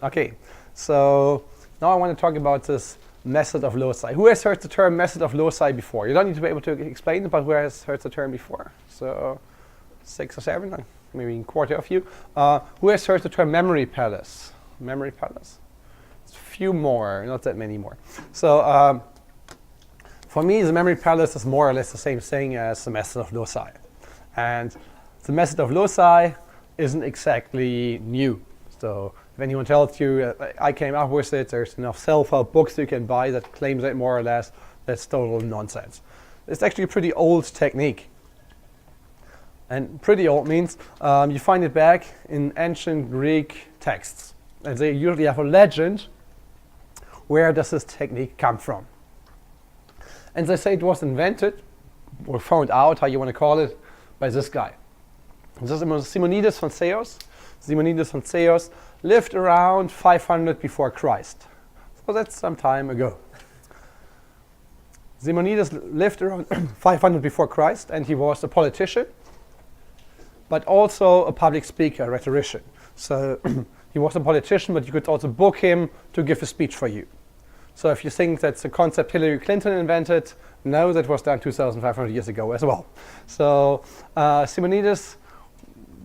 Okay, so now I want to talk about this method of loci. Who has heard the term method of loci before? You don't need to be able to explain it, but who has heard the term before? So 6 or 7, maybe a quarter of you. Who has heard the term memory palace? Memory palace? It's a few more, not that many more. So for me, the memory palace is more or less the same thing as the method of loci. And the method of loci isn't exactly new. So if anyone tells you, I came up with it, there's enough self-help books you can buy that claims it more or less, that's total nonsense. It's actually a pretty old technique. And pretty old means you find it back in ancient Greek texts. And they usually have a legend, where does this technique come from? And they say it was invented, or found out, how you want to call it, by this guy. This is Simonides von Ceos. Simonides von Ceos lived around 500 before Christ. So that's some time ago. Simonides lived around 500 before Christ, and he was a politician, but also a public speaker, a rhetorician. So he was a politician, but you could also book him to give a speech for you. So if you think that's a concept Hillary Clinton invented, no, that was done 2,500 years ago as well. So Simonides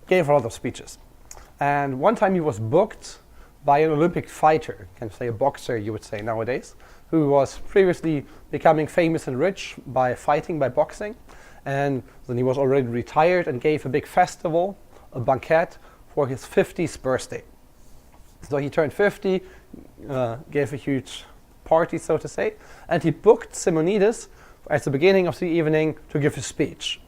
gave a lot of speeches. And one time he was booked by an Olympic fighter, can say a boxer you would say nowadays, who was previously becoming famous and rich by fighting, by boxing. And then he was already retired and gave a big festival, a banquet, for his 50th birthday. So he turned 50, gave a huge party, so to say, and he booked Simonides at the beginning of the evening to give a speech.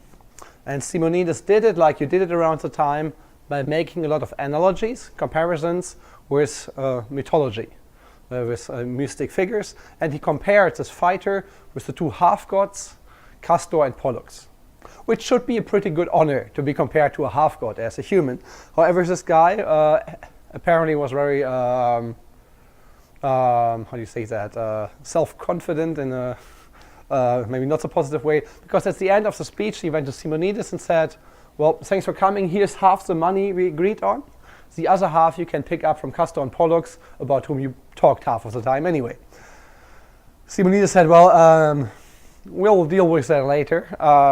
And Simonides did it like you did it around the time, by making a lot of analogies, comparisons with mythology, with mystic figures. And he compared this fighter with the two half-gods, Castor and Pollux, which should be a pretty good honor to be compared to a half-god as a human. However, this guy apparently was very, how do you say that, self-confident in a maybe not so positive way, because at the end of the speech he went to Simonides and said, well, thanks for coming, here's half the money we agreed on. The other half you can pick up from Castor and Pollux, about whom you talked half of the time anyway. Simonides said, well, we'll deal with that later.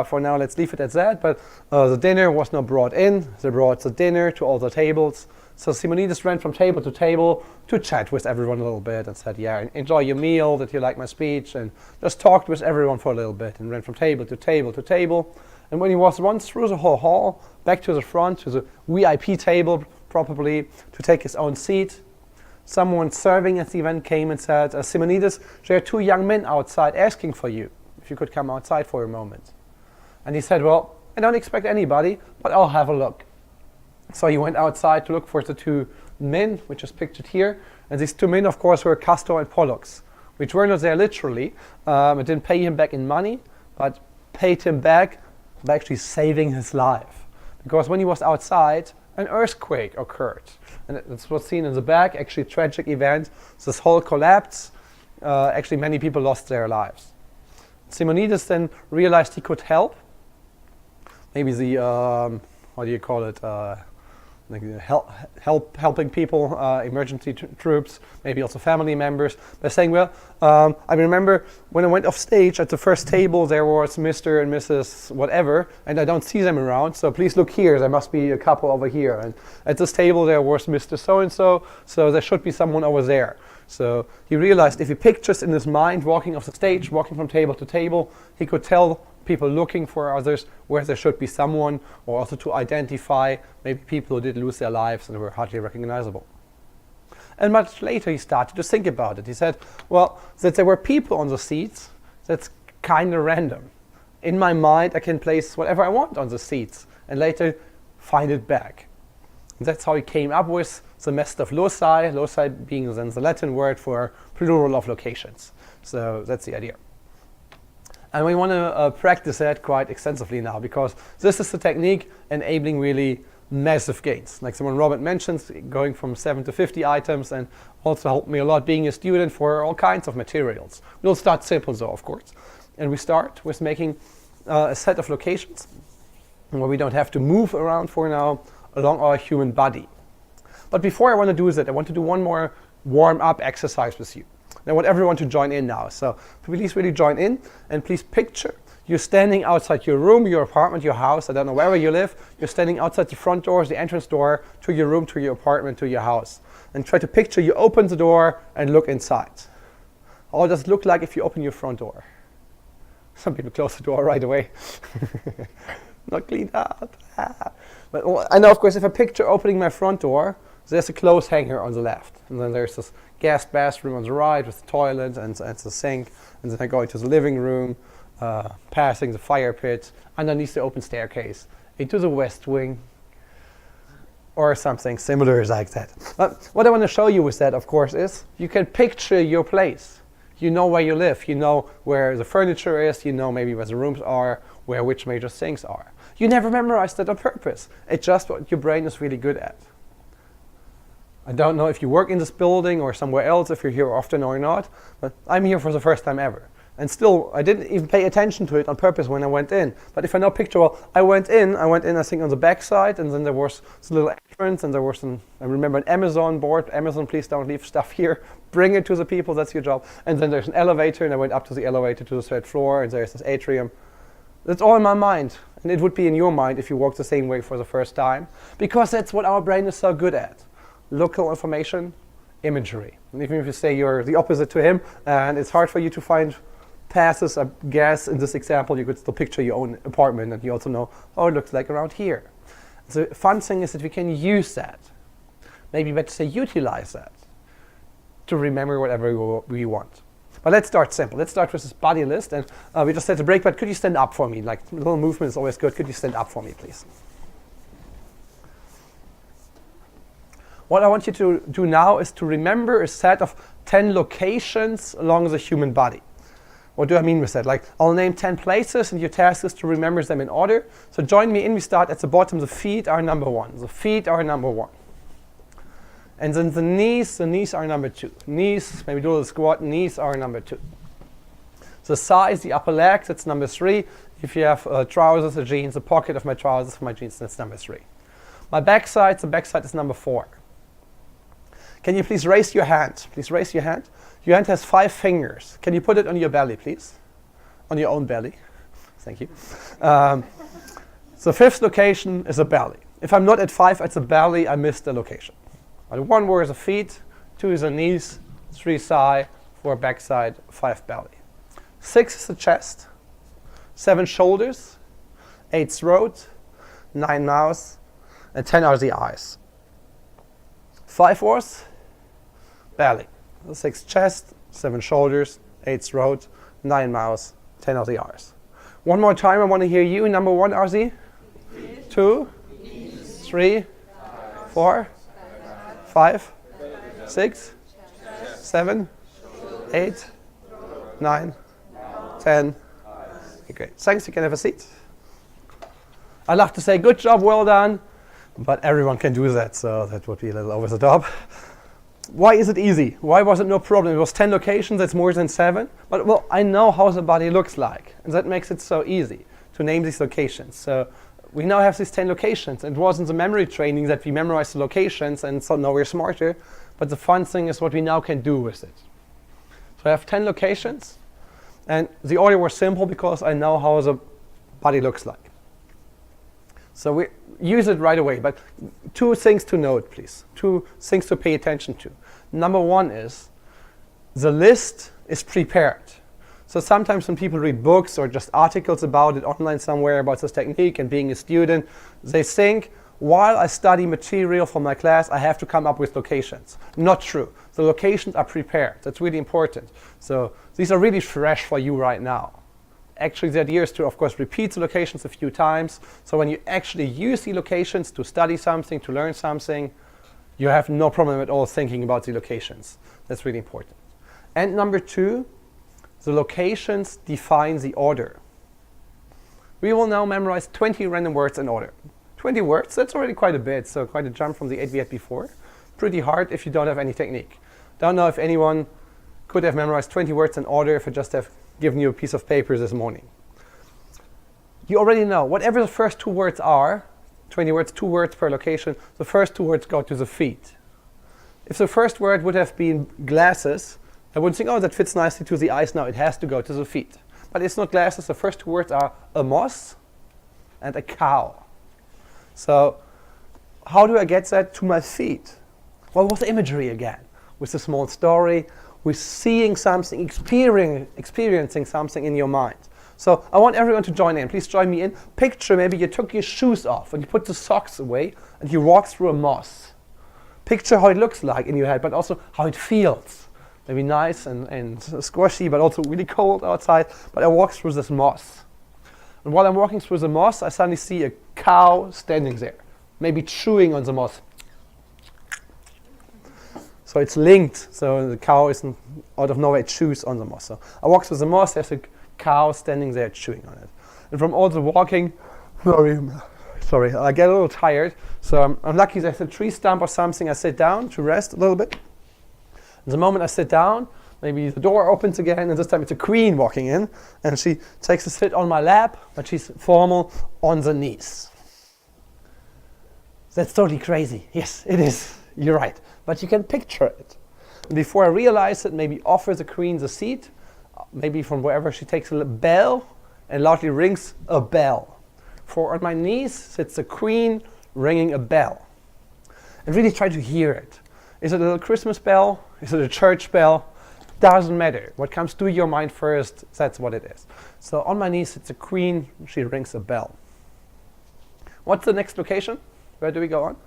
For now, let's leave it at that. But the dinner was not brought in. They brought the dinner to all the tables. So Simonides went from table to table to chat with everyone a little bit and said, yeah, enjoy your meal, did you like my speech? And just talked with everyone for a little bit and went from table to table to table. And when he was run through the whole hall, back to the front, to the VIP table probably, to take his own seat, someone serving at the event came and said, Simonides, there are 2 young men outside asking for you, if you could come outside for a moment. And he said, well, I don't expect anybody, but I'll have a look. So he went outside to look for the 2 men, which is pictured here. And these 2 men, of course, were Castor and Pollux, which were not there literally. It didn't pay him back in money, but paid him back by actually saving his life. Because when he was outside, an earthquake occurred. And that's what's seen in the back, actually a tragic event. This whole collapse, actually many people lost their lives. Simonides then realized he could help. Maybe the, how do you call it, like helping people, emergency troops, maybe also family members, by saying, well, I remember when I went off stage at the first table, there was Mr. and Mrs. whatever, and I don't see them around, so please look here, there must be a couple over here. And at this table there was Mr. So-and-so, so there should be someone over there. So he realized if he pictures in his mind walking off the stage, walking from table to table, he could tell people looking for others where there should be someone, or also to identify maybe people who did lose their lives and were hardly recognizable. And much later he started to think about it. He said, well, that there were people on the seats, that's kind of random. In my mind I can place whatever I want on the seats and later find it back. And that's how he came up with the method of loci, loci being then the Latin word for plural of locations. So that's the idea. And we want to practice that quite extensively now, because this is the technique enabling really massive gains. Like someone Robert mentions, going from 7 to 50 items, and also helped me a lot being a student for all kinds of materials. We'll start simple though, of course. And we start with making a set of locations where we don't have to move around for now along our human body. But before I want to do that, I want to do one more warm-up exercise with you. And I want everyone to join in now. So please really join in, and please picture you're standing outside your room, your apartment, your house, I don't know, wherever you live. You're standing outside the front doors, the entrance door to your room, to your apartment, to your house. And try to picture you open the door and look inside. How does it look like if you open your front door? Some people close the door right away. Not cleaned up. But I know, of course, if I picture opening my front door, there's a clothes hanger on the left. And then there's this guest bathroom on the right with the toilet and the sink. And then I go into the living room, passing the fire pit, underneath the open staircase, into the west wing, or something similar like that. But what I want to show you with that, of course, is you can picture your place. You know where you live. You know where the furniture is. You know maybe where the rooms are, where which major things are. You never memorize that on purpose. It's just what your brain is really good at. I don't know if you work in this building or somewhere else, if you're here often or not, but I'm here for the first time ever. And still, I didn't even pay attention to it on purpose when I went in. But if I now picture, well, I went in, I think, on the back side, and then there was this little entrance, and there was I remember an Amazon board. Amazon, please don't leave stuff here. Bring it to the people, that's your job. And then there's an elevator, and I went up to the elevator to the third floor, and there's this atrium. That's all in my mind. And it would be in your mind if you walked the same way for the first time. Because that's what our brain is so good at. Local information, imagery. And even if you say you're the opposite to him, and it's hard for you to find passes, I guess, in this example, you could still picture your own apartment, and you also know how it looks like around here. The fun thing is that we can use that, maybe better say utilize that, to remember whatever we want. But let's start simple. Let's start with this body list, and we just had a break, but could you stand up for me? Like, a little movement is always good. Could you stand up for me, please? What I want you to do now is to remember a set of 10 locations along the human body. What do I mean with that? Like, I'll name 10 places, and your task is to remember them in order. So join me in. We start at the bottom. The feet are number 1. The feet are number 1. And then the knees are number 2. Knees, maybe do a little squat. Knees are number 2. The thighs, the upper legs, that's number 3. If you have trousers or jeans, the pocket of my trousers for my jeans, that's number 3. My backside, the backside is number 4. Can you please raise your hand? Please raise your hand. Your hand has 5 fingers. Can you put it on your belly, please? On your own belly. Thank you. The 5th location is a belly. If I'm not at 5 at the belly, I missed the location. 1 were the feet, 2 is the knees, 3 thigh, 4 backside, 5 belly. 6 is the chest, 7 shoulders, 8 throat, 9 mouth, and 10 are the eyes. 5 was belly. 6 chest, 7 shoulders, 8 throat, 9 mouth, 10 are the eyes. One more time, I want to hear you. Number 1 are the 2, 3, 4, 5, 6, 7, 8, 9, 10. Okay, great. Thanks, you can have a seat. I love to say good job, well done, but everyone can do that, so that would be a little over the top. Why is it easy? Why was it no problem? It was 10 locations, that's more than 7. But well, I know how the body looks like, and that makes it so easy to name these locations. So we now have these 10 locations. It wasn't the memory training that we memorized the locations and so now we're smarter, but the fun thing is what we now can do with it. So I have 10 locations, and the order was simple because I know how the body looks like. So we use it right away, but 2 things to note, please. 2 things to pay attention to. Number 1 is the list is prepared. So sometimes when people read books or just articles about it online somewhere about this technique and being a student, they think, while I study material for my class, I have to come up with locations. Not true. The locations are prepared. That's really important. So these are really fresh for you right now. Actually, the idea is to, of course, repeat the locations a few times. So when you actually use the locations to study something, to learn something, you have no problem at all thinking about the locations. That's really important. And number 2, the locations define the order. We will now memorize 20 random words in order. 20 words, that's already quite a bit, so quite a jump from the 8 we had before. Pretty hard if you don't have any technique. Don't know if anyone could have memorized 20 words in order if I just have given you a piece of paper this morning. You already know, whatever the first 2 words are, 20 words, 2 words per location, the first 2 words go to the feet. If the first word would have been glasses, I would think, oh, that fits nicely to the eyes now, it has to go to the feet. But it's not glasses, the first two words are a moss and a cow. So how do I get that to my feet? Well, with imagery again, with a small story, with seeing something, experiencing something in your mind. So I want everyone to join in. Please join me in. Picture maybe you took your shoes off and you put the socks away and you walk through a moss. Picture how it looks like in your head, but also how it feels. Maybe nice and squishy, but also really cold outside. But I walk through this moss. And while I'm walking through the moss, I suddenly see a cow standing there, maybe chewing on the moss. So it's linked. So the cow isn't out of nowhere, it chews on the moss. So I walk through the moss, there's a cow standing there chewing on it. And from all the walking, sorry, I get a little tired. So I'm lucky there's a tree stump or something. I sit down to rest a little bit. And the moment I sit down, maybe the door opens again, and this time it's a queen walking in, and she takes a sit on my lap, but she's formal on the knees. That's totally crazy. Yes, it is. You're right. But you can picture it. And before I realize it, maybe offer the queen the seat, maybe from wherever she takes a bell and loudly rings a bell. For on my knees sits the queen ringing a bell. And really try to hear it. Is it a little Christmas bell? Is it a church bell? Doesn't matter. What comes to your mind first, that's what it is. So on my knees sits a queen, she rings a bell. What's the next location? Where do we go on?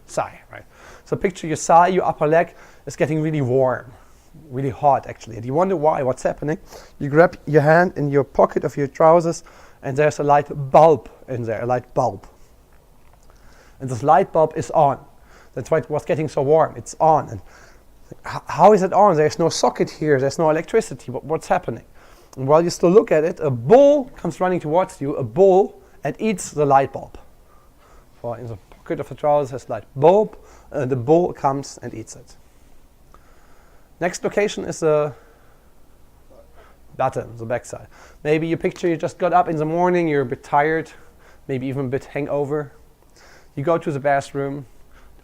Thigh, right? So picture your thigh, your upper leg is getting really warm, really hot actually. And you wonder why, what's happening? You grab your hand in your pocket of your trousers and there's a light bulb in there, a light bulb. And this light bulb is on. That's why it was getting so warm, it's on. And how is it on? There's no socket here, there's no electricity, what's happening? And while you still look at it, a bull comes running towards you, a bull, and eats the light bulb. For in the pocket of the trousers there's a light bulb, and the bull comes and eats it. Next location is the bottom, the backside. Maybe you picture you just got up in the morning, you're a bit tired, maybe even a bit hangover. You go to the bathroom.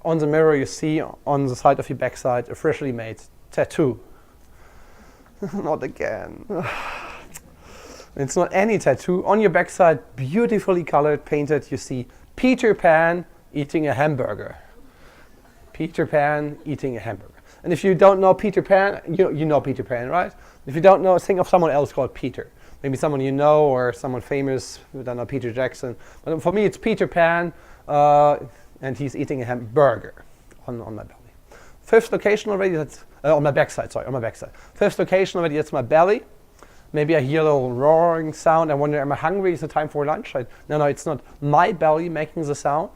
On the mirror you see on the side of your backside a freshly made tattoo. Not again. It's not any tattoo. On your backside, beautifully colored, painted, you see Peter Pan eating a hamburger. Peter Pan eating a hamburger. And if you don't know Peter Pan, you know Peter Pan, right? If you don't know, think of someone else called Peter. Maybe someone you know or someone famous. We don't know Peter Jackson. But for me, it's Peter Pan. And he's eating a hamburger on my belly. Fifth location already, that's on my backside, sorry, on my backside. Fifth location already, that's my belly. Maybe I hear a little roaring sound. I wonder, am I hungry? Is it time for lunch? No, it's not my belly making the sound.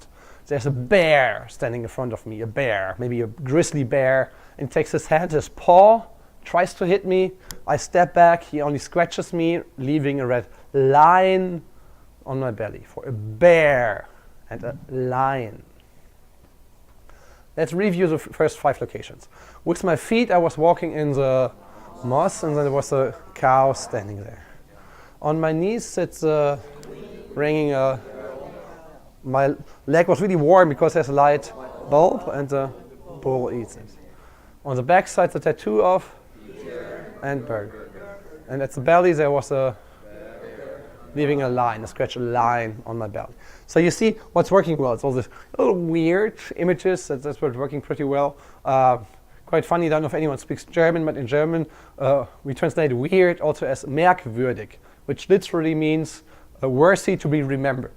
There's a bear standing in front of me, a bear, maybe a grizzly bear, and takes his hand, his paw, tries to hit me. I step back, he only scratches me, leaving a red line on my belly for a bear and a lion. Let's review the first 5 locations. With my feet, I was walking in the moss, and then there was a cow standing there. On my knees, it's ringing a. My leg was really warm because there's a light bulb, and the bull eats it. On the back side, the tattoo of and burger. And at the belly, there was leaving a line, a scratch line on my belly. So you see what's working well. It's all these little weird images. That's what's working pretty well. Quite funny, I don't know if anyone speaks German, but in German we translate weird also as merkwürdig, which literally means worthy to be remembered.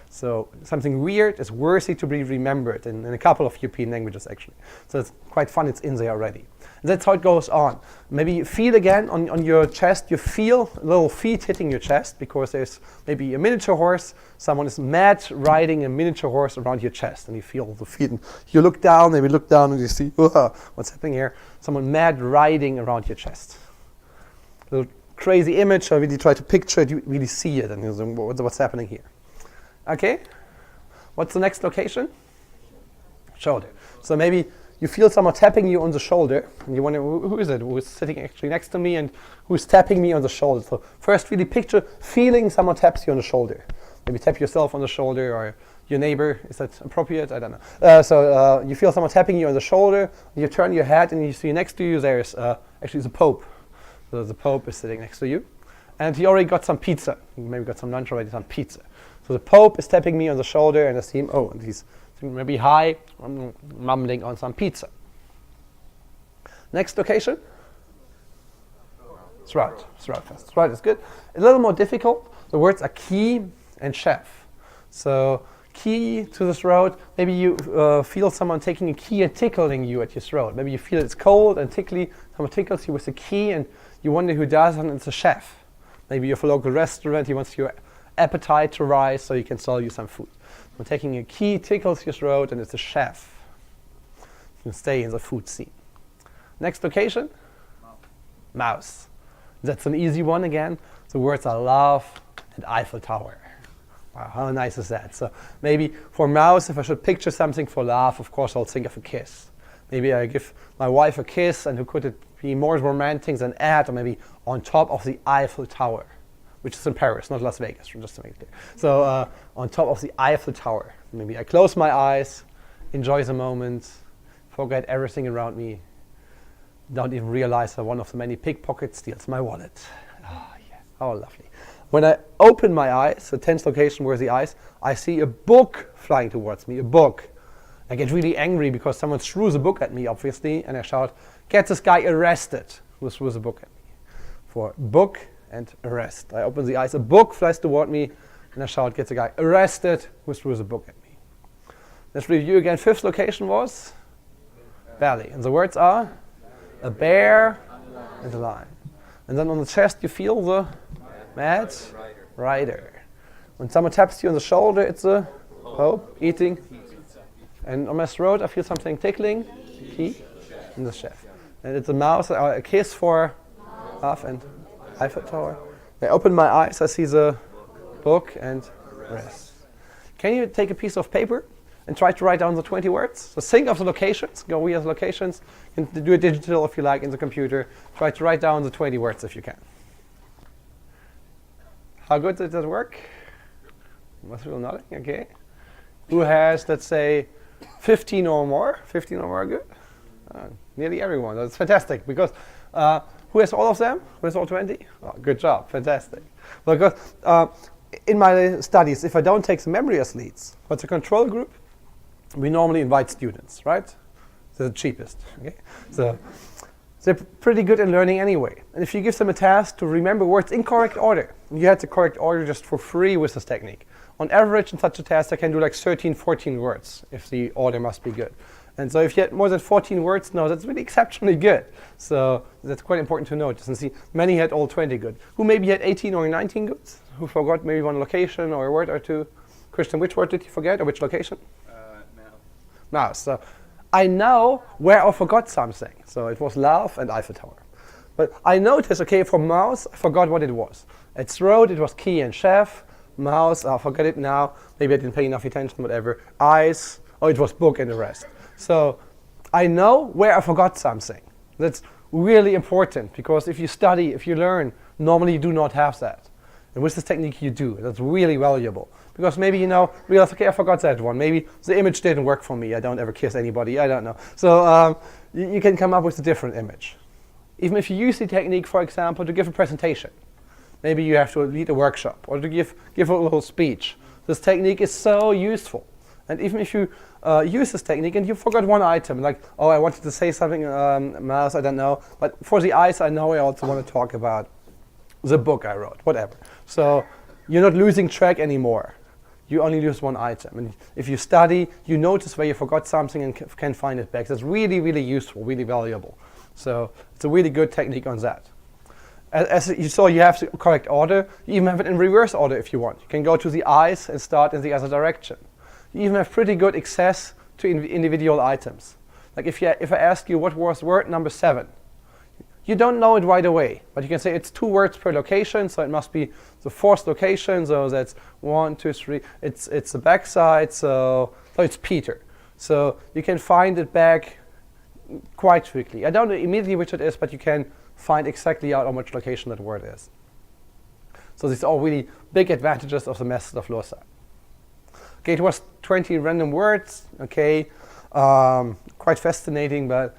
So something weird is worthy to be remembered in a couple of European languages actually. So it's quite fun, it's in there already. And that's how it goes on. Maybe you feel again on your chest, you feel little feet hitting your chest because there's maybe a miniature horse, someone is mad riding a miniature horse around your chest and you feel the feet. And you look down, maybe look down and you see, what's happening here? Someone mad riding around your chest. A little crazy image, I really try to picture it, you really see it and you think, what's happening here? Okay, what's the next location? Shoulder. So maybe you feel someone tapping you on the shoulder, and you wonder, who is it? Who is sitting actually next to me, and who's tapping me on the shoulder? So first, really picture feeling someone taps you on the shoulder. Maybe tap yourself on the shoulder, or your neighbor. Is that appropriate? I don't know. So you feel someone tapping you on the shoulder. You turn your head and you see next to you there's actually the Pope. So the Pope is sitting next to you. And he already got some pizza. He maybe got some lunch already, some pizza. So the Pope is tapping me on the shoulder and I see him, and he's maybe high, mumbling on some pizza. Next location? Throat. Throat is good. A little more difficult. The words are key and chef. So key to the throat. Maybe you feel someone taking a key and tickling you at your throat. Maybe you feel it's cold and tickly. Someone tickles you with a key and you wonder who does, and it's a chef. Maybe you're for a local restaurant. He wants your appetite to rise so he can sell you some food. When taking a key tickles your throat and it's a chef. You can stay in the food scene. Next location? Mouse. That's an easy one again. The words are love and Eiffeltower. Wow, how nice is that? So maybe for mouse, if I should picture something for love, of course I'll think of a kiss. Maybe I give my wife a kiss, and who could it be more romantic than at, or maybe on top of the Eiffel Tower, which is in Paris, not Las Vegas, just to make it clear. So on top of the Eiffel Tower. Maybe I close my eyes, enjoy the moment, forget everything around me, don't even realize that one of the many pickpockets steals my wallet. Oh, yeah. Oh, lovely. When I open my eyes, the 10th location where the eyes, I see a book flying towards me, a book. I get really angry because someone threw the book at me, obviously, and I shout, "Get this guy arrested," who threw the book at me. For book and arrest. I open the eyes, a book flies toward me, and I shout, "Get the guy arrested," who threw the book at me. Let's review again. 5th location was belly. And the words are a bear and a lion. And then on the chest you feel the mad rider. When someone taps you on the shoulder, it's a Pope eating. And on my throat I feel something tickling, key, and the chef. And it's a mouse, a kiss for love and Eiffeltower. I open my eyes, I see the book and rest. Can you take a piece of paper and try to write down the 20 words? So think of the locations, go via the locations, and do it digital if you like in the computer. Try to write down the 20 words if you can. How good did that work? Most people nodding, okay. Who has, let's say, 15 or more? 15 or more, good? Nearly everyone, that's fantastic, because who has all of them? Who has all 20? Oh, good job, fantastic. Because in my studies, if I don't take the memory as leads, but the control group, we normally invite students, right? They're the cheapest, okay? So they're pretty good in learning anyway. And if you give them a task to remember words in correct order, you had the correct order just for free with this technique. On average, in such a task, I can do like 13, 14 words if the order must be good. And so if you had more than 14 words, no, that's really exceptionally good. So that's quite important to notice. And see, many had all 20 good. Who maybe had 18 or 19 good? Who forgot maybe one location or a word or two? Christian, which word did you forget or which location? Mouse. So I know where I forgot something. So it was love and Eiffeltower. But I noticed, okay, for mouse, I forgot what it was. At throat, it was key and chef. Mouse, I'll forget it now. Maybe I didn't pay enough attention, whatever. Eyes, it was book and the rest. So I know where I forgot something. That's really important, because if you study, if you learn, normally you do not have that. And with this technique you do. That's really valuable. Because maybe realize, okay, I forgot that one. Maybe the image didn't work for me. I don't ever kiss anybody. I don't know. So you can come up with a different image. Even if you use the technique, for example, to give a presentation. Maybe you have to lead a workshop or to give a little speech. This technique is so useful. And even if you use this technique and you forgot one item, like, oh, I wanted to say something, mouse, I don't know. But for the eyes, I know I also want to talk about the book I wrote, whatever. So you're not losing track anymore. You only lose one item. And if you study, you notice where you forgot something and can find it back. That's really, really useful, really valuable. So it's a really good technique on that. As you saw, you have the correct order. You even have it in reverse order if you want. You can go to the eyes and start in the other direction. You even have pretty good access to individual items. Like if I ask you what was word number 7, you don't know it right away, but you can say it's 2 words per location, so it must be the 4th location, so that's 1, 2, 3. It's the backside, so it's Peter. So you can find it back quite quickly. I don't know immediately which it is, but you can find exactly out on which location that word is. So these are all really big advantages of the method of Loci. Okay, it was 20 random words. Okay, quite fascinating, but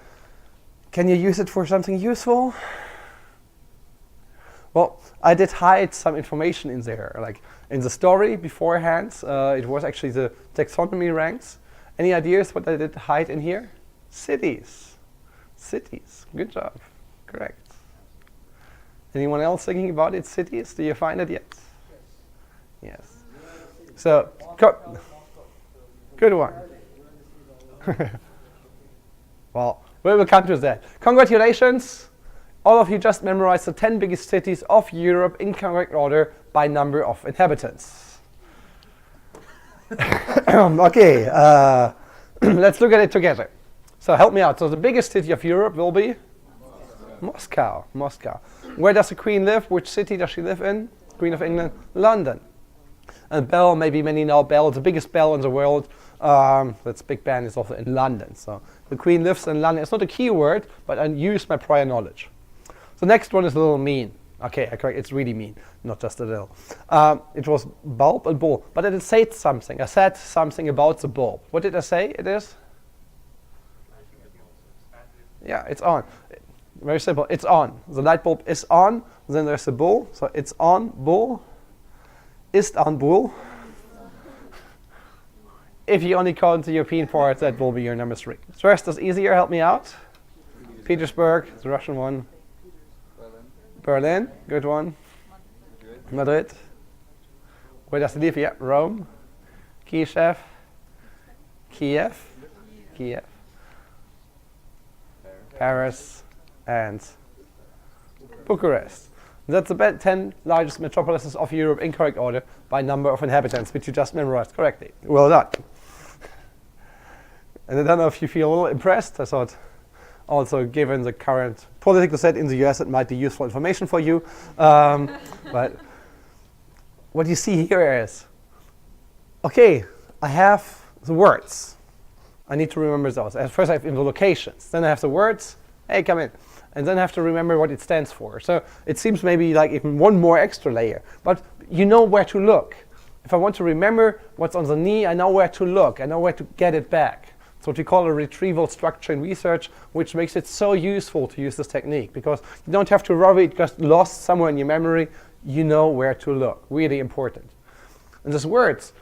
can you use it for something useful? Well, I did hide some information in there. Like in the story beforehand, it was actually the taxonomy ranks. Any ideas what I did hide in here? Cities. Cities. Good job. Correct. Anyone else thinking about it? Cities? Do you find it yet? Yes. So, good one. Well, we will come to that. Congratulations. All of you just memorized the 10 biggest cities of Europe in correct order by number of inhabitants. Okay, let's look at it together. So help me out. So the biggest city of Europe will be? Moscow. Moscow. Where does the Queen live? Which city does she live in? Queen of England? London. And Bell, maybe many know Bell, the biggest bell in the world. That's Big Ben is also in London. So the Queen lives in London. It's not a keyword, but I use my prior knowledge. The next one is a little mean. Okay, correct. It's really mean, not just a little. It was bulb and bull, but it said something. I said something about the bulb. What did I say it is? Yeah, it's on. Very simple. It's on. The light bulb is on. Then there's the bull. So it's on, bull. Ist on, bull. If you only count the European part, that will be your number 3. The rest is easier. Help me out. Petersburg, the Russian one. Berlin, good one. Madrid. Where does it live? Yeah, Rome. Kiev. Paris. And Bucharest. That's the 10 largest metropolises of Europe in correct order by number of inhabitants, which you just memorized correctly. Well done. And I don't know if you feel a little impressed. I thought also given the current political set in the US, it might be useful information for you. But what you see here is, okay, I have the words. I need to remember those. First I have the locations. Then I have the words. Hey, come in. And then I have to remember what it stands for. So it seems maybe like even one more extra layer. But you know where to look. If I want to remember what's on the knee, I know where to look. I know where to get it back. It's what we call a retrieval structure in research, which makes it so useful to use this technique. Because you don't have to worry it just lost somewhere in your memory. You know where to look. Really important. And these words,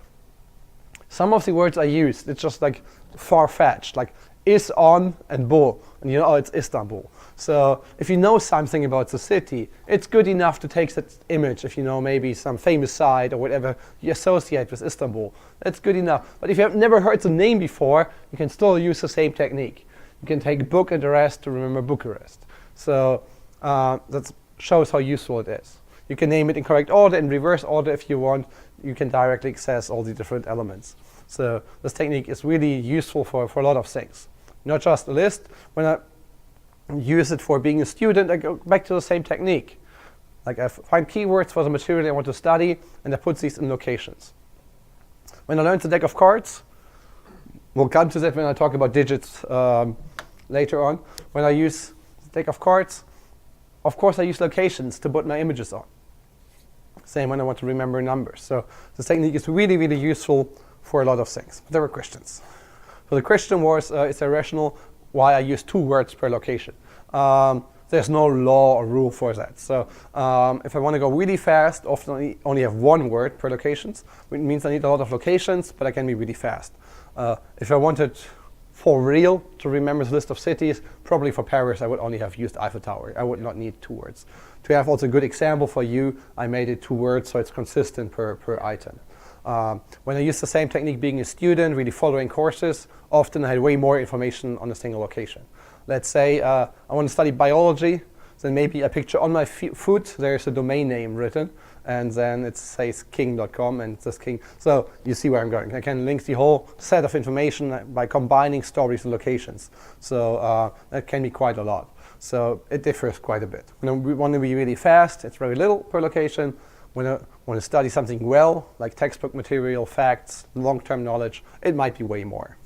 some of the words I used, it's just like far-fetched. Like is on and bull. And you know, oh, it's Istanbul. So if you know something about the city, it's good enough to take that image. If you know maybe some famous site or whatever you associate with Istanbul, that's good enough. But if you have never heard the name before, you can still use the same technique. You can take book and the rest to remember Bucharest. So that shows how useful it is. You can name it in correct order, in reverse order if you want. You can directly access all the different elements. So this technique is really useful for a lot of things. Not just a list. When I use it for being a student, I go back to the same technique. Like I find keywords for the material I want to study, and I put these in locations. When I learned the deck of cards, we'll come to that when I talk about digits later on. When I use the deck of cards, of course I use locations to put my images on. Same when I want to remember numbers. So this technique is really, really useful for a lot of things. But there were questions. So the question was, is it rational why I use 2 words per location? There's no law or rule for that. So if I want to go really fast, often I only have 1 word per locations, which means I need a lot of locations, but I can be really fast. If I wanted for real to remember the list of cities, probably for Paris I would only have used Eiffeltower. I would not need 2 words. To have also a good example for you, I made it 2 words so it's consistent per item. When I use the same technique being a student, really following courses, often I had way more information on a single location. Let's say I want to study biology, then maybe a picture on my foot, there's a domain name written, and then it says king.com and it says king. So you see where I'm going. I can link the whole set of information by combining stories and locations. So that can be quite a lot. So it differs quite a bit. When we want to be really fast, it's very little per location. When I want to study something well, like textbook material, facts, long-term knowledge, it might be way more.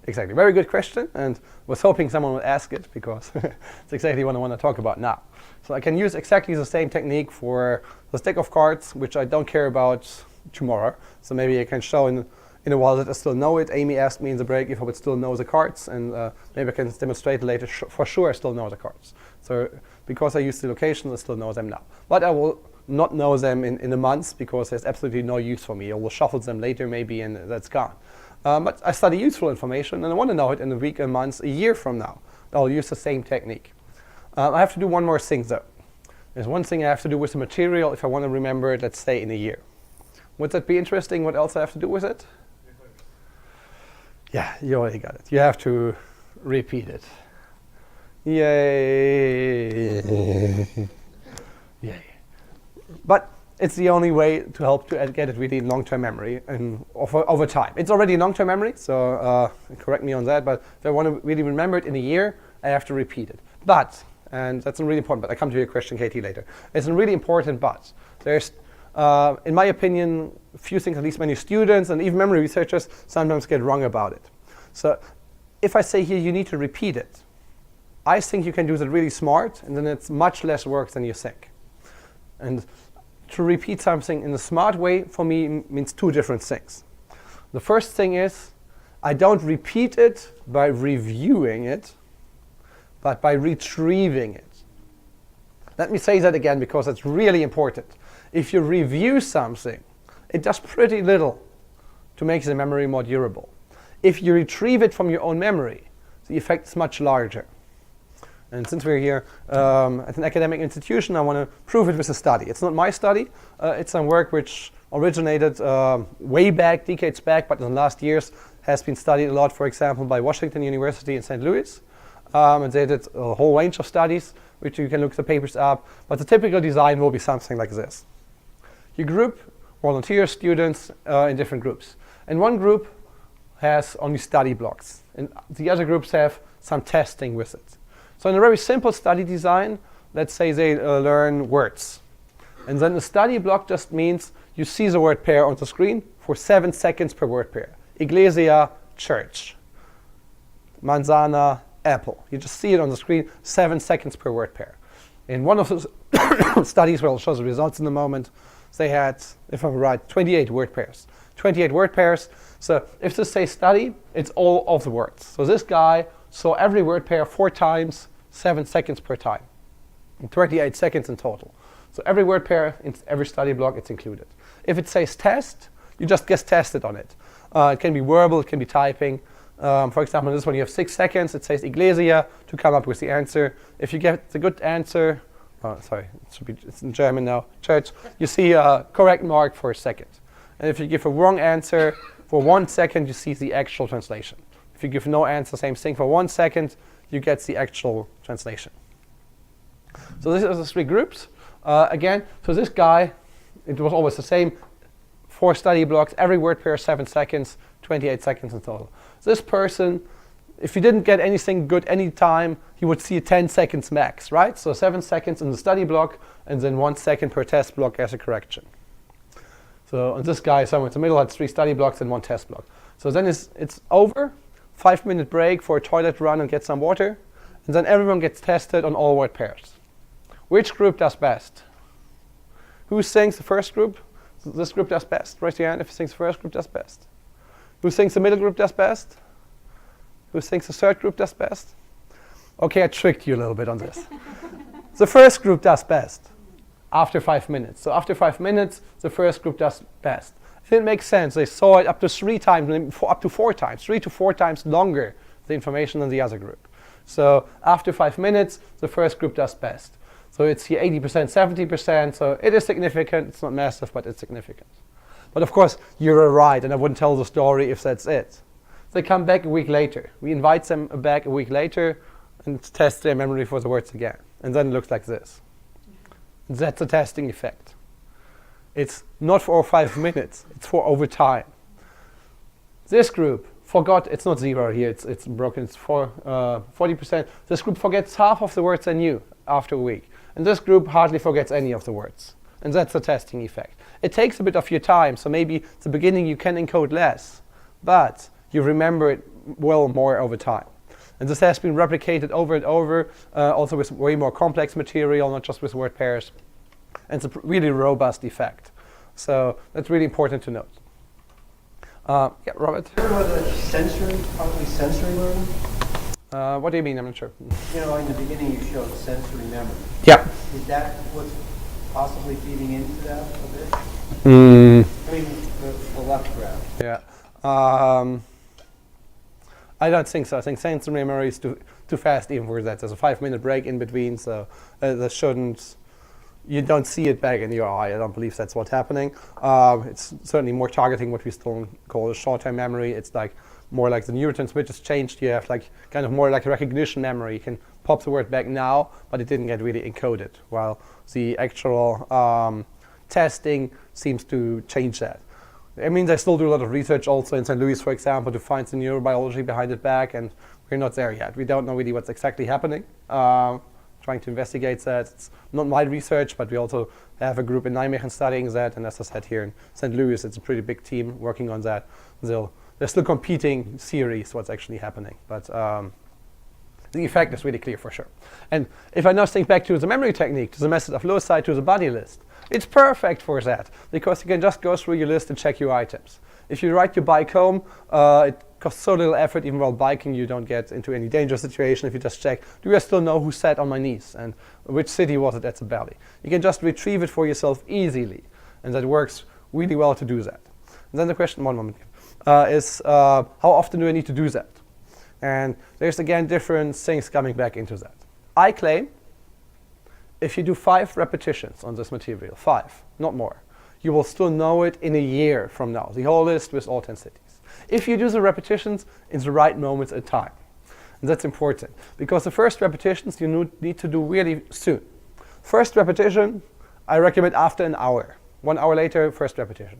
Exactly. Very good question, and was hoping someone would ask it because it's exactly what I want to talk about now. So I can use exactly the same technique for the deck of cards, which I don't care about tomorrow. So maybe I can show in in a while that I still know it. Amy asked me in the break if I would still know the cards, and maybe I can demonstrate later. For sure I still know the cards. So because I use the locations, I still know them now. But I will not know them in a month because there's absolutely no use for me. I will shuffle them later maybe and that's gone. But I study useful information and I want to know it in a week, a month, a year from now. I'll use the same technique. I have to do one more thing though. There's one thing I have to do with the material if I want to remember it, let's say, in a year. Would that be interesting? What else I have to do with it? Yeah, you already got it. You have to repeat it. Yay! Yay! But it's the only way to help to get it really in long-term memory and over time. It's already in long-term memory, so correct me on that. But if I want to really remember it in a year, I have to repeat it. But, and that's a really important but, I come to your question, Katie, later. It's a really important but. There's, in my opinion, a few things, at least many students and even memory researchers sometimes get wrong about it. So if I say here you need to repeat it, I think you can do that really smart, and then it's much less work than you think. And to repeat something in a smart way, for me, means two different things. The first thing is, I don't repeat it by reviewing it, but by retrieving it. Let me say that again, because that's really important. If you review something, it does pretty little to make the memory more durable. If you retrieve it from your own memory, the effect is much larger. And since we're here at an academic institution, I want to prove it with a study. It's not my study. It's some work which originated way back, decades back, but in the last years has been studied a lot, for example, by Washington University in St. Louis. And they did a whole range of studies, which you can look the papers up. But the typical design will be something like this. You group volunteer students in different groups. And one group has only study blocks. And the other groups have some testing with it. So in a very simple study design, let's say they learn words. And then a study block just means you see the word pair on the screen for 7 seconds per word pair. Iglesia, church. Manzana, apple. You just see it on the screen, 7 seconds per word pair. In one of those studies, where I'll show the results in a moment, they had, if I'm right, 28 word pairs. 28 word pairs. So if this says study, it's all of the words. So this guy saw every word pair 4 times, 7 seconds per time. 28 seconds in total. So every word pair in every study block, it's included. If it says test, you just get tested on it. It can be verbal, it can be typing. For example, in this one you have 6 seconds. It says Iglesia to come up with the answer. If you get the good answer, it's in German now, church, you see a correct mark for a second. And if you give a wrong answer for 1 second, you see the actual translation. If you give no answer, same thing, for 1 second, you get the actual translation. So these are the 3 groups. Again, so this guy, it was always the same, 4 study blocks, every word pair 7 seconds, 28 seconds in total. This person, if he didn't get anything good any time, he would see 10 seconds max, right? So 7 seconds in the study block, and then 1 second per test block as a correction. So and this guy somewhere in the middle had 3 study blocks and 1 test block. So then it's over, 5-minute break for a toilet run and get some water, and then everyone gets tested on all word pairs. Which group does best? Who thinks the first group? This group does best. Raise your hand if you think the first group does best. Who thinks the middle group does best? Who thinks the third group does best? Okay, I tricked you a little bit on this. The first group does best after 5 minutes. So after 5 minutes, the first group does best. It didn't make sense. They saw it up to 3 times, up to 4 times, 3 to 4 times longer, the information than the other group. So after 5 minutes, the first group does best. So it's here 80%, 70%. So it is significant. It's not massive, but it's significant. But of course, you're right, and I wouldn't tell the story if that's it. They come back a week later. We invite them back a week later and test their memory for the words again. And then it looks like this. That's the testing effect. It's not for 5 minutes, it's for over time. This group forgot, it's not 0 here, it's broken, it's for 40%. This group forgets half of the words they knew after a week. And this group hardly forgets any of the words. And that's the testing effect. It takes a bit of your time, so maybe at the beginning you can encode less, but you remember it well more over time. And this has been replicated over and over, also with way more complex material, not just with word pairs. And it's a really robust effect. So that's really important to note. Yeah, Robert. What about the partly sensory learning? What do you mean? I'm not sure. You know, in the beginning you showed sensory memory. Yeah. Is that what's possibly feeding into that a bit? I mean, the left graph. Yeah. I don't think so. I think sensory memory is too fast even for that. There's a 5-minute break in between, so that shouldn't. You don't see it back in your eye. I don't believe that's what's happening. It's certainly more targeting what we still call a short-term memory. It's like more like the neurotransmitters changed. You have like kind of more like a recognition memory. You can pop the word back now, but it didn't get really encoded. While the actual testing seems to change that. I mean, they still do a lot of research also in St. Louis, for example, to find the neurobiology behind it back, and we're not there yet. We don't know really what's exactly happening. Trying to investigate that. It's not my research, but we also have a group in Nijmegen studying that, and as I said here in St. Louis, it's a pretty big team working on that. They're still competing theories what's actually happening, but the effect is really clear for sure. And if I now think back to the memory technique, to the method of Loci, to the buddy list, it's perfect for that, because you can just go through your list and check your items. If you ride your bike home, it costs so little effort. Even while biking, you don't get into any dangerous situation if you just check, do I still know who sat on my knees and which city was it at the belly? You can just retrieve it for yourself easily, and that works really well to do that. And then the question, one moment, is how often do I need to do that? And there's again different things coming back into that. I claim if you do 5 repetitions on this material, 5, not more, you will still know it in a year from now, the whole list with all 10 cities. If you do the repetitions in the right moments in time. And that's important, because the first repetitions you need to do really soon. First repetition, I recommend after an hour. 1 hour later, first repetition.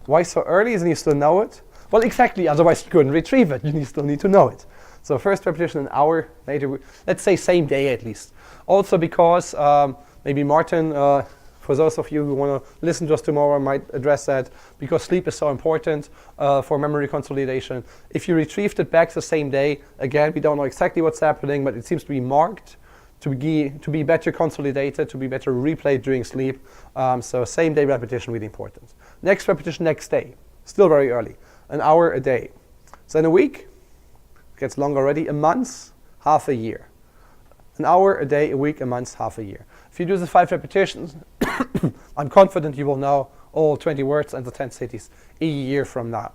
Why so early? Isn't you still know it? Well, exactly, otherwise you couldn't retrieve it. You still need to know it. So first repetition an hour later, let's say same day at least. Also because maybe Martin, for those of you who want to listen to us tomorrow, might address that, because sleep is so important for memory consolidation. If you retrieved it back the same day, again, we don't know exactly what's happening, but it seems to be marked to be better consolidated, to be better replayed during sleep. So same day repetition, really important. Next repetition, next day, still very early, an hour a day. So in a week, gets longer already, a month, half a year. An hour a day, a week, a month, half a year. If you do the 5 repetitions, I'm confident you will know all 20 words and the 10 cities a year from now.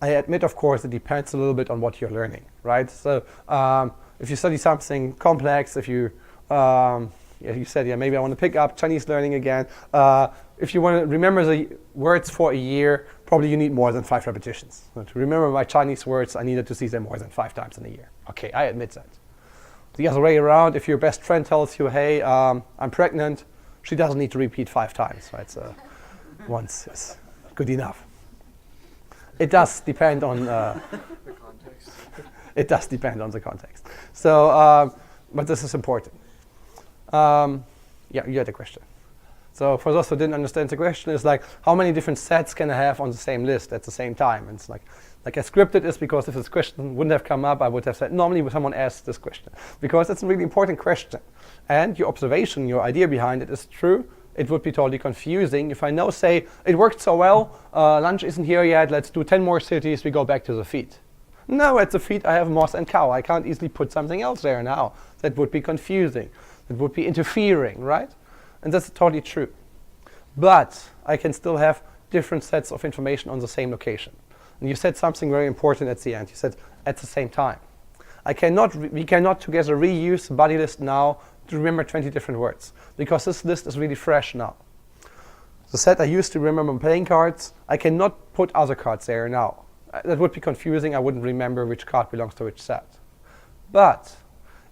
I admit, of course, it depends a little bit on what you're learning, right? So if you study something complex, if you said, yeah, maybe I want to pick up Chinese learning again. If you want to remember the words for a year, probably you need more than 5 repetitions. So to remember my Chinese words, I needed to see them more than 5 times in a year. Okay, I admit that. The other way around, if your best friend tells you, hey, I'm pregnant, she doesn't need to repeat 5 times, right? So once is good enough. It does depend on the context. It does depend on the context. So, but this is important. Yeah, you had a question. So for those who didn't understand the question, it's like, how many different sets can I have on the same list at the same time? And it's like I scripted this because if this question wouldn't have come up, I would have said, normally when someone asks this question, because it's a really important question. And your observation, your idea behind it is true. It would be totally confusing if I now say, it worked so well, lunch isn't here yet, let's do 10 more cities, we go back to the feet. No, at the feet I have moss and cow. I can't easily put something else there now. That would be confusing. That would be interfering, right? And that's totally true. But I can still have different sets of information on the same location. And you said something very important at the end. You said at the same time. We cannot together reuse the buddy list now to remember 20 different words, because this list is really fresh now. The set I used to remember playing cards, I cannot put other cards there now. That would be confusing. I wouldn't remember which card belongs to which set. But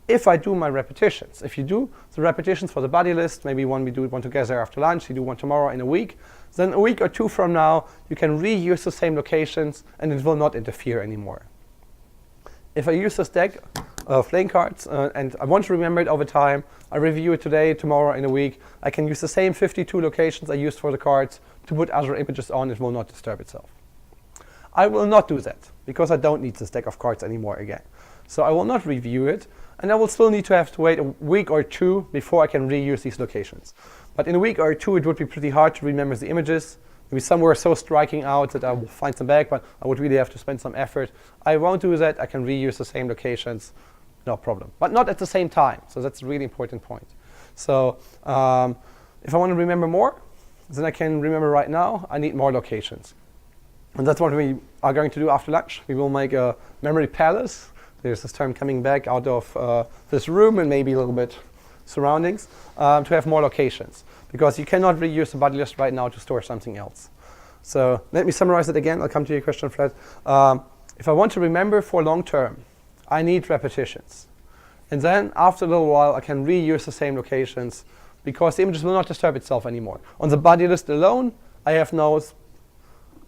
if I do my repetitions, if you do the repetitions for the buddy list, maybe we do one together after lunch, you do one tomorrow in a week, then a week or 2 from now, you can reuse the same locations and it will not interfere anymore. If I use this deck of playing cards and I want to remember it over time, I review it today, tomorrow, in a week, I can use the same 52 locations I used for the cards to put other images on. It will not disturb itself. I will not do that because I don't need this deck of cards anymore again. So I will not review it, and I will still need to have to wait a week or 2 before I can reuse these locations. But in a week or 2, it would be pretty hard to remember the images maybe somewhere so striking out that I will find them back, but I would really have to spend some effort. I won't do that. I can reuse the same locations, no problem. But not at the same time. So that's a really important point. So if I want to remember more, then I can remember right now. I need more locations. And that's what we are going to do after lunch. We will make a memory palace. There's this term coming back out of this room and maybe a little bit surroundings to have more locations. Because you cannot reuse the buddy list right now to store something else. So let me summarize it again. I'll come to your question, Fred. If I want to remember for long term, I need repetitions. And then after a little while, I can reuse the same locations because the images will not disturb itself anymore. On the buddy list alone, I have nodes.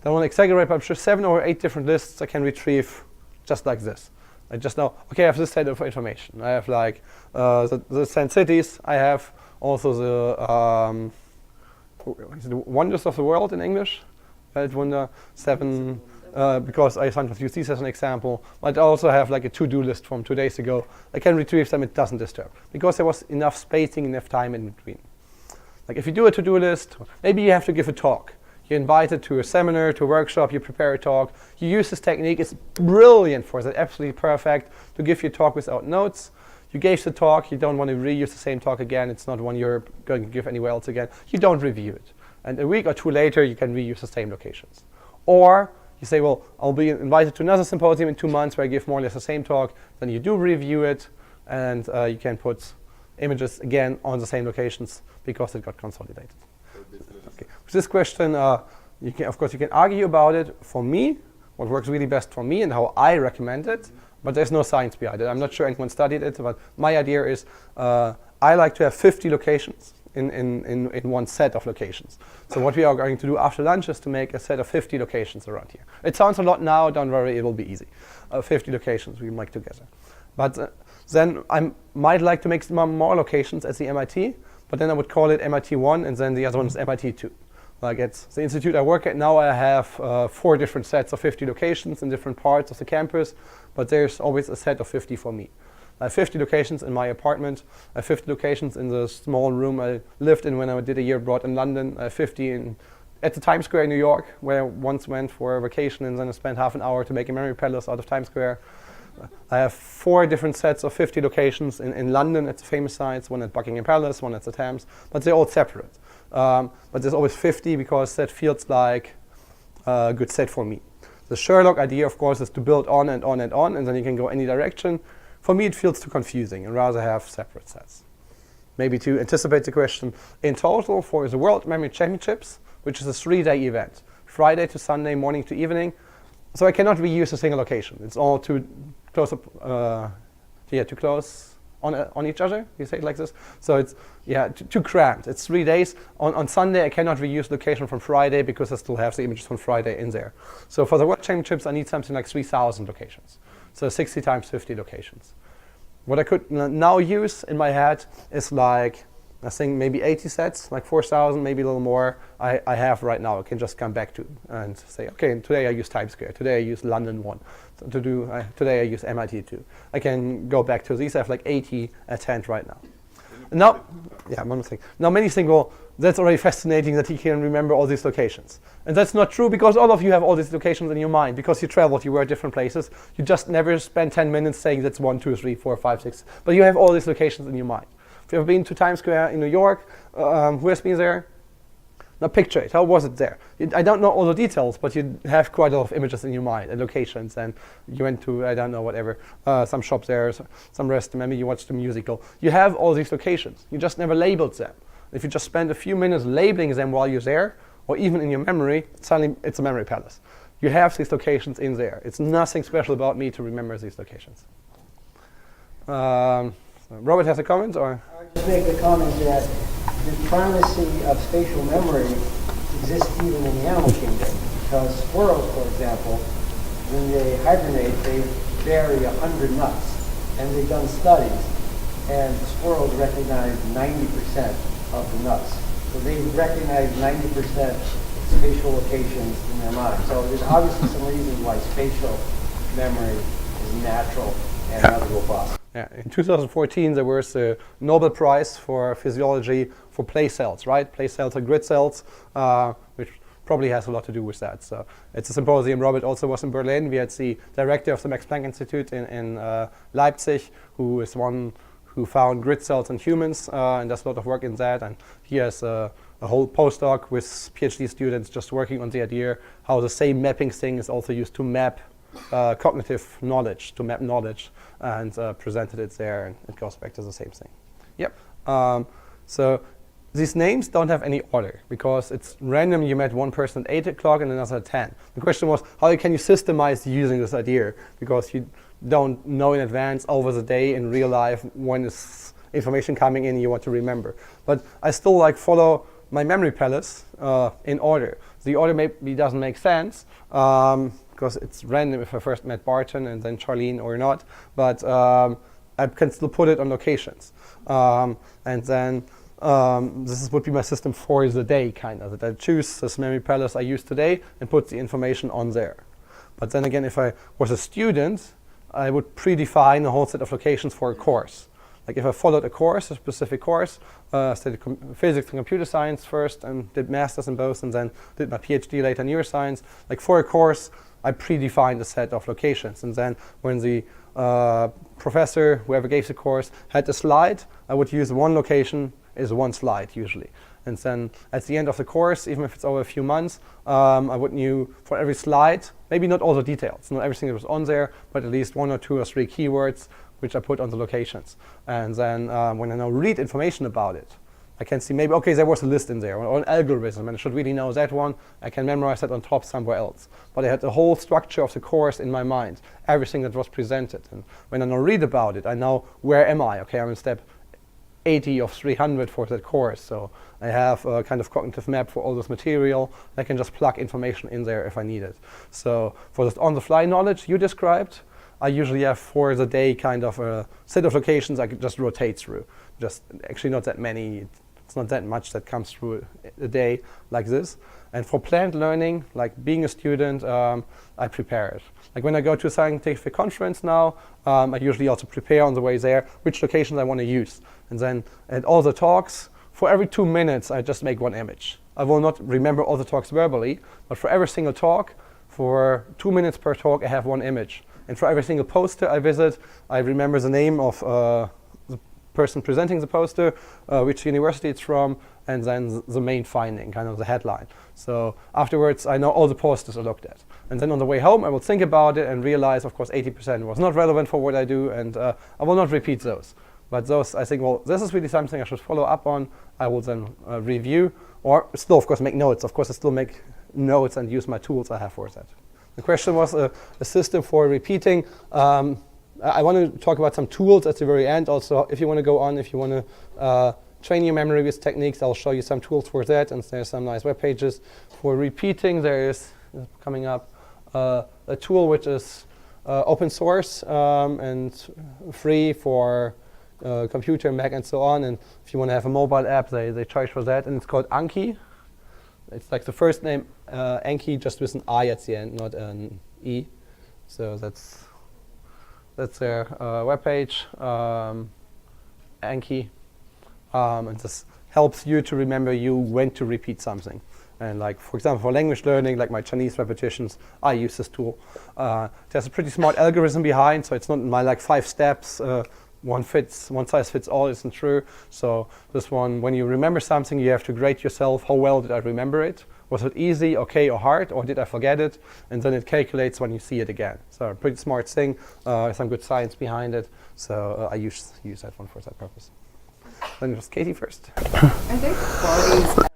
I won't exaggerate, but I'm sure 7 or 8 different lists I can retrieve just like this. I just know, okay, I have this set of information. I have like the 10 cities. I have also the wonders of the world in English. Weltwunder, 7, because I sometimes use these as an example. But I also have like a to-do list from 2 days ago. I can retrieve them, it doesn't disturb. Because there was enough spacing, enough time in between. Like if you do a to-do list, maybe you have to give a talk. You're invited to a seminar, to a workshop, you prepare a talk. You use this technique, it's brilliant for that, absolutely perfect to give your talk without notes. You gave the talk, you don't want to reuse the same talk again, it's not one you're going to give anywhere else again. You don't review it. And a week or 2 later, you can reuse the same locations. Or you say, well, I'll be invited to another symposium in 2 months where I give more or less the same talk. Then you do review it, and you can put images again on the same locations because it got consolidated. Okay. With this question, you can argue about it. For me, what works really best for me and how I recommend it, but there's no science behind it. I'm not sure anyone studied it, but my idea is I like to have 50 locations in one set of locations. So what we are going to do after lunch is to make a set of 50 locations around here. It sounds a lot now, don't worry, it will be easy. 50 locations we make together. But then I might like to make some more locations at the MIT, but then I would call it MIT 1, and then the other one is MIT 2. Like at the institute I work at now, I have 4 different sets of 50 locations in different parts of the campus, but there's always a set of 50 for me. I have 50 locations in my apartment. I have 50 locations in the small room I lived in when I did a year abroad in London. I have 50 at the Times Square in New York, where I once went for a vacation and then I spent half an hour to make a memory palace out of Times Square. I have 4 different sets of 50 locations in London at the famous sites, one at Buckingham Palace, one at the Thames, but they're all separate. But there's always 50 because that feels like a good set for me. The Sherlock idea, of course, is to build on and on and on, and then you can go any direction. For me, it feels too confusing and rather have separate sets. Maybe to anticipate the question, in total for the World Memory Championships, which is a 3-day event, Friday to Sunday, morning to evening, so I cannot reuse a single location. It's all too close up, too close on each other. You say it like this. So it's too cramped. It's 3 days. On Sunday, I cannot reuse location from Friday because I still have the images from Friday in there. So for the World Championships, I need something like 3,000 locations. So 60 times 50 locations. What I could now use in my head is like, I think maybe 80 sets, like 4,000, maybe a little more I have right now. I can just come back to and say, okay, today I use Times Square, today I use London 1, today I use MIT 2. I can go back to these. I have like 80 at hand right now. Now, one thing. Now many think, well, that's already fascinating that he can remember all these locations. And that's not true because all of you have all these locations in your mind because you traveled, you were at different places. You just never spend 10 minutes saying that's 1, 2, 3, 4, 5, 6. But you have all these locations in your mind. If you've been to Times Square in New York, who has been there? Now picture it, how was it there? I don't know all the details, but you have quite a lot of images in your mind and locations, and you went to, I don't know, whatever, some shop there, some restaurant, maybe you watched a musical. You have all these locations, you just never labeled them. If you just spend a few minutes labeling them while you're there, or even in your memory, suddenly it's a memory palace. You have these locations in there. It's nothing special about me to remember these locations. Robert has a comment, or? I'll just make the comment that the primacy of spatial memory exists even in the animal kingdom. Because squirrels, for example, when they hibernate, they bury 100 nuts. And they've done studies, and squirrels recognize 90% of the nuts. So they recognize 90% spatial locations in their mind. So there's obviously some reasons why spatial memory is natural and not robust. Yeah, in 2014 there was a Nobel Prize for physiology for place cells, right? Place cells are grid cells, which probably has a lot to do with that. So it's a symposium. Robert also was in Berlin. We had the director of the Max Planck Institute in Leipzig, who is one who found grid cells in humans, and does a lot of work in that. And he has a whole postdoc with PhD students just working on the idea how the same mapping thing is also used to map cognitive knowledge, to map knowledge, and presented it there, and it goes back to the same thing. Yep. So these names don't have any order because it's random. You met one person at 8 o'clock and another at 10. The question was, how can you systemize using this idea? Because you don't know in advance over the day in real life when is information coming in you want to remember. But I still follow my memory palace in order. The order maybe doesn't make sense because it's random if I first met Barton and then Charlene or not. But I can still put it on locations. And then this would be my system for the day, kind of. That I choose this memory palace I use today and put the information on there. But then again, if I was a student, I would predefine a whole set of locations for a course. Like if I followed a course, a specific course, studied physics and computer science first and did masters in both and then did my PhD later in neuroscience. Like for a course, I predefined a set of locations. And then when the professor, whoever gave the course, had a slide, I would use one location is one slide usually. And then at the end of the course, even if it's over a few months, I would knew for every slide, maybe not all the details, not everything that was on there, but at least 1 or 2 or 3 keywords which I put on the locations. And then when I now read information about it, I can see maybe, okay, there was a list in there, or an algorithm, and I should really know that one. I can memorize that on top somewhere else. But I had the whole structure of the course in my mind, everything that was presented. And when I now read about it, I know where am I? Okay, I'm in step 80 of 300 for that course. So I have a kind of cognitive map for all this material. I can just plug information in there if I need it. So for this on-the-fly knowledge you described, I usually have for the day kind of a set of locations I could just rotate through. Just actually not that many. It's not that much that comes through a day like this. And for planned learning, like being a student, I prepare it. Like when I go to a scientific conference now, I usually also prepare on the way there which locations I want to use. And then at all the talks, for every 2 minutes, I just make one image. I will not remember all the talks verbally, but for every single talk, for 2 minutes per talk, I have one image. And for every single poster I visit, I remember the name of the person presenting the poster, which university it's from, and then the main finding, kind of the headline. So afterwards, I know all the posters I looked at. And then on the way home, I will think about it and realize, of course, 80% was not relevant for what I do, and I will not repeat those. But those, I think, well, this is really something I should follow up on. I will then review, or still, of course, make notes. Of course, I still make notes and use my tools I have for that. The question was a system for repeating. I want to talk about some tools at the very end. Also, if you want to go on, if you want to train your memory with techniques, I'll show you some tools for that. And there's some nice web pages. For repeating, there is coming up a tool which is open source and free for computer, Mac, and so on. And if you want to have a mobile app, they charge for that. And it's called Anki. It's like the first name, Anki, just with an I at the end, not an E. So that's their webpage, Anki. And this helps you to remember when to repeat something. And like, for example, for language learning, like my Chinese repetitions, I use this tool. There's a pretty smart algorithm behind, so it's not my 5 steps. One size fits all isn't true. So this one, when you remember something, you have to grade yourself. How well did I remember it? Was it easy, okay, or hard, or did I forget it? And then it calculates when you see it again. So a pretty smart thing, some good science behind it. So I use that one for that purpose. Then it was Katie first. Are there qualities of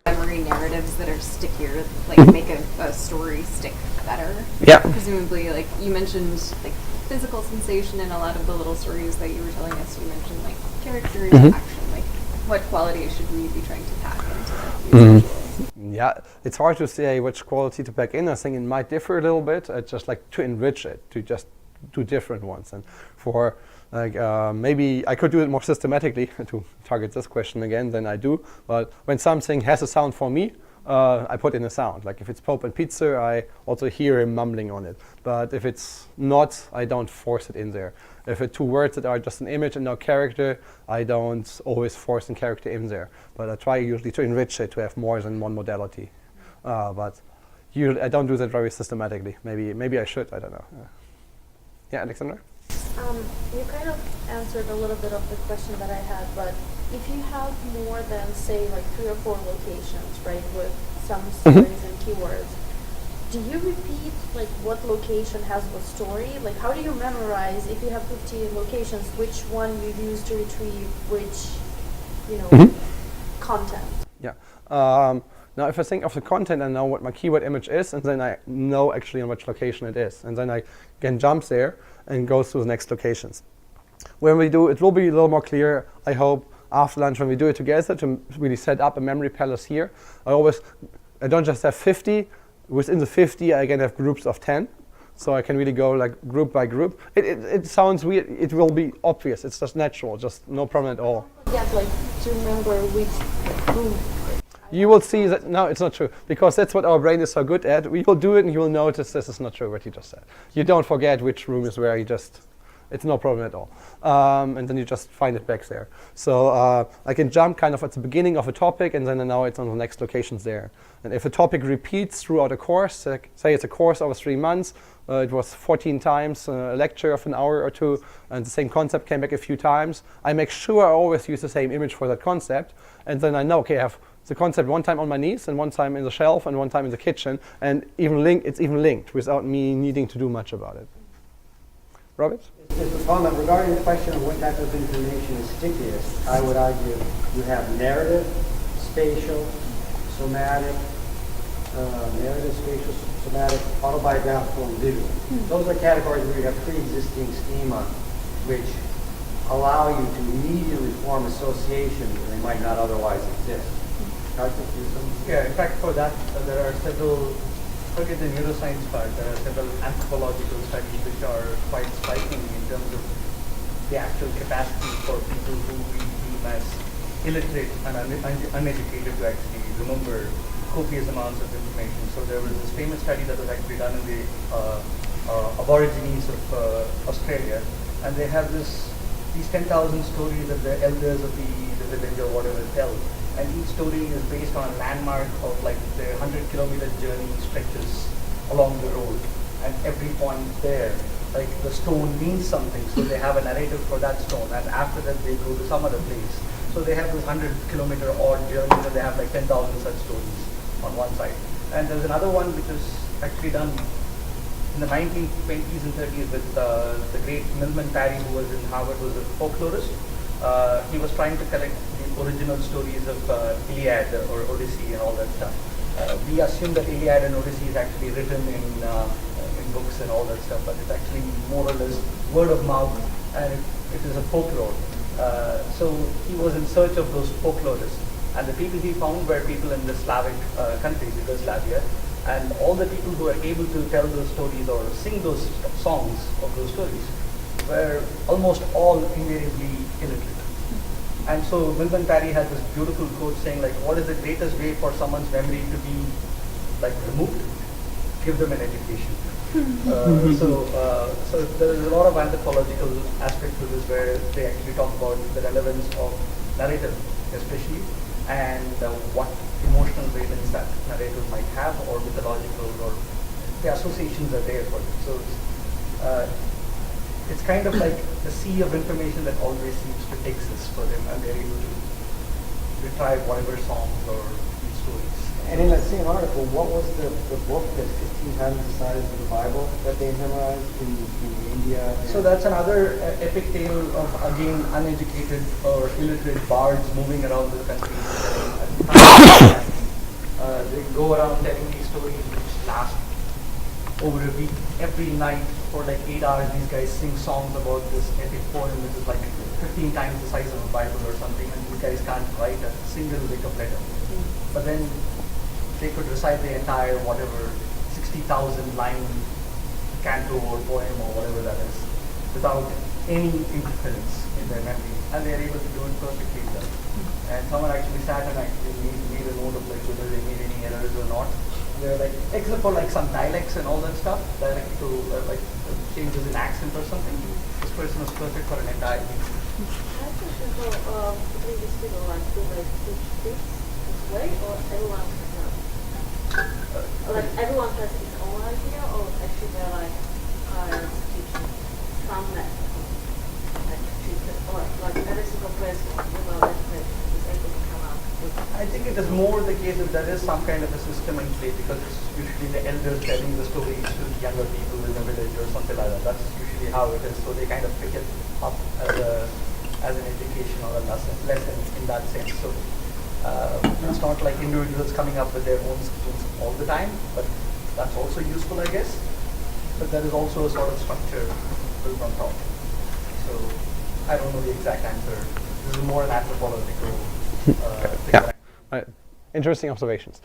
memory narratives that are stickier, like make a story stick better? Yeah. Presumably, like you mentioned, like physical sensation in a lot of the little stories that you were telling us. You mentioned like characters, action. Like, what qualities should we be trying to pack into these visuals? Yeah, it's hard to say which quality to pack in. I think it might differ a little bit. I just like to enrich it, to just do different ones. And for like maybe I could do it more systematically to target this question again than I do. But when something has a sound for me, I put in a sound. Like if it's Pope and Pizza, I also hear him mumbling on it. But if it's not, I don't force it in there. If it's 2 words that are just an image and no character, I don't always force a character in there. But I try usually to enrich it to have more than one modality. But I don't do that very systematically. Maybe I should. I don't know. Yeah, Alexander. You kind of answered a little bit of the question that I had, but if you have more than, say, like 3 or 4 locations, right, with some stories and keywords, do you repeat like what location has what story? Like, how do you memorize, if you have 50 locations, which one you use to retrieve which, content? Yeah. Now, if I think of the content, I know what my keyword image is, and then I know actually on which location it is, and then I can jump there and go through the next locations. When we do, it will be a little more clear, I hope, after lunch when we do it together to really set up a memory palace here. I don't just have 50. Within the 50, I can have groups of 10. So I can really go like group by group. It sounds weird. It will be obvious. It's just natural. Just no problem at all. Yes, like to remember which group. You will see that, no, it's not true, because that's what our brain is so good at. We will do it and you will notice this is not true what you just said. You don't forget which room is where, it's no problem at all. And then you just find it back there. So I can jump kind of at the beginning of a topic, and then now it's on the next locations there. And if a topic repeats throughout a course, say it's a course over 3 months, it was 14 times, a lecture of an hour or 2, and the same concept came back a few times, I make sure I always use the same image for that concept, and then I know, okay, I have the concept one time on my knees, and one time in the shelf, and one time in the kitchen, and it's even linked without me needing to do much about it. Robert? Mr. Konrad, regarding the question of what type of information is stickiest, I would argue you have narrative, spatial, somatic, autobiographical, and visual. Those are categories where you have pre-existing schema, which allow you to immediately form associations where they might not otherwise exist. Yeah, in fact, for that, there are several, forget the neuroscience part, there are several anthropological studies which are quite striking in terms of the actual capacity for people who we deem as illiterate and uneducated to actually remember copious amounts of information. So there was this famous study that was actually done in the Aborigines of Australia, and they have these 10,000 stories that the elders of the village or whatever tell. And each story is based on a landmark of like the 100-kilometer journey stretches along the road. And every point there, like the stone means something, so they have a narrative for that stone. And after that, they go to some other place. So they have this 100-kilometer odd journey, and they have like 10,000 such stories on one side. And there's another one which was actually done in the 1920s and 30s with the great Milman Parry, who was in Harvard, was a folklorist. He was trying to collect the original stories of Iliad or Odyssey and all that stuff. We assume that Iliad and Odyssey is actually written in books and all that stuff, but it's actually more or less word of mouth, and it is a folklore. So he was in search of those folklorists, and the people he found were people in the Slavic countries, Yugoslavia, and all the people who were able to tell those stories or sing those songs of those stories were almost all invariably illiterate. And so Milman Parry had this beautiful quote saying, like, what is the greatest way for someone's memory to be like removed? Give them an education. So there is a lot of anthropological aspect to this where they actually talk about the relevance of narrative, especially, and what emotional valence that narrative might have, or mythological, or the associations are there for it. So it's kind of like the sea of information that always seems to exist for them, and they're able to retrieve whatever songs or stories. And in that same article, what was the book that's 15 times the size of the Bible that they memorized in India? So that's another epic tale of, again, uneducated or illiterate bards moving around the country. They go around telling these stories which last over a week. Every night for like 8 hours, these guys sing songs about this epic poem, which is like 15 times the size of a Bible or something, and these guys can't write a single lick of letter. But then they could recite the entire, whatever, 60,000 line canto or poem or whatever that is, without any interference in their memory, and they're able to do it perfectly well. And someone actually sat and actually made a note of like whether they made any errors or not. They're like, except for like some dialects and all that stuff, dialect to like changes in accent or something. This person was perfect for an entire week. I think how previous people like to like teach this way, or everyone has not. Like everyone has his own idea, or actually they're like teaching some method, like treatment, or like every single person without education is able to come up with. I think it is more the case that there is some kind of a system in play, because it's usually the elders telling the stories to the younger people in the village or something like that. That's usually how it is. So they kind of pick it up as an education or a lesson in that sense. So it's not like individuals coming up with their own schemes all the time, but that's also useful, I guess. But there is also a sort of structure built on top. So I don't know the exact answer. This is more an anthropological thing. Yeah. Interesting observations.